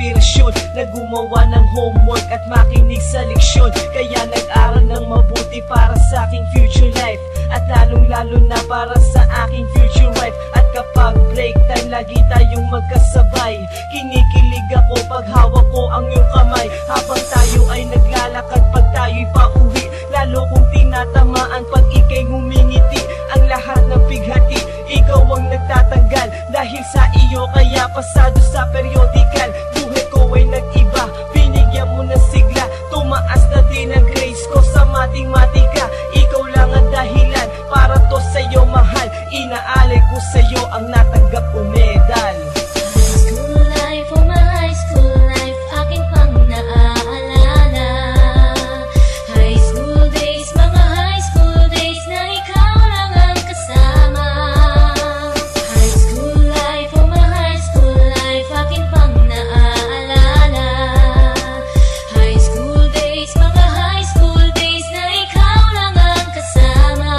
inspirasyon na gumawa ng homework at makinig sa leksyon. Kaya nag-aral ng mabuti para sa aking future life, at lalong-lalo na para sa aking future wife. At kapag break time, lagi tayong magkasabay. Kinikilig ako pag hawak ko ang iyong kamay, habang tayo ay naglalakad pag tayo'y pauwi. Lalo kong tinatamaan pag ika'y ngumingiti. Ang lahat ng bighati, ikaw ang nagtatanggal. Dahil sa iyo kaya pasado sa periodical. Buhay ko ay nag-iba, binigyan mo ng sigla. Tumaas na din ang grades ko sa matematika. Ikaw lang ang dahilan para to sa'yo mahal. Inaalay ko sa'yo ang natanggap ko medal. School life, oh my high school life, aking pang naaalala. High school days, mga high school days na ikaw lang ang kasama. High school life, oh my high school life, aking pang naaalala. High school days, mga high school days na ikaw lang ang kasama.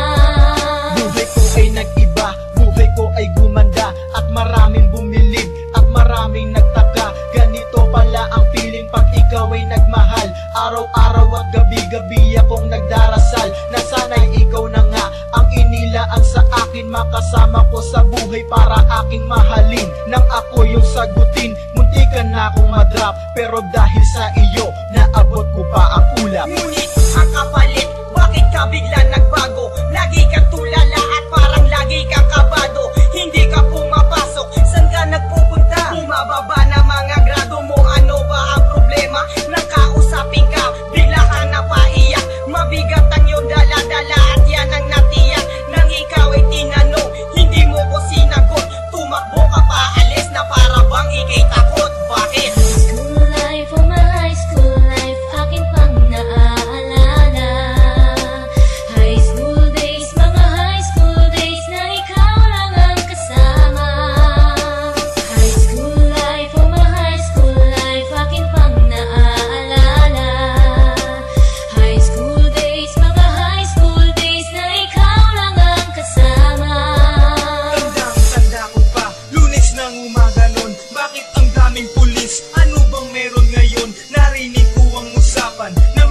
Buhay ko ay nag-iba, buhay ko ay gumanda, at maraming bumilib, at maraming nagtaka. Ganito pala ang feeling pag ikaw ay nagmahal. Araw-araw at gabi-gabi akong nagdarasal na sana'y ikaw na nga ang inilaan sa akin. Makasama ko sa buhay para aking mahalin. Nang ako yung sagutin, muntikan na akong madrop, pero dahil sa iyo, naabot ko pa ang ulap. Ngunit ang kapalit, bakit ka bigla nagbago? Lagi kang tulala at parang lagi kang kabado. Hindi ka pumapasok, saan ka nagpupunta? Bumababa na mga grado mo, ano ba ang problema? Nang kausapin ka, bigla kang napaiyak. Mabigat ang iyong dala-dala at yan ang natiyak. Nang ikaw ay tinanong, hindi mo ko sinagot. Tumakbo ka pa, alis na para bang ikay takot. Bakit? School life, oh my high school life, aking pang naaalala. High school days, mga high school days na ikaw lang ang kasama. High school life, oh my high school life, aking pang naaalala. High school days, mga high school days na ikaw lang ang kasama. Tandang-tanda ko pa, Lunes ng umaga nun. Bakit ang daming pulis? Ano bang meron ngayon? Narinig ko ang usapan na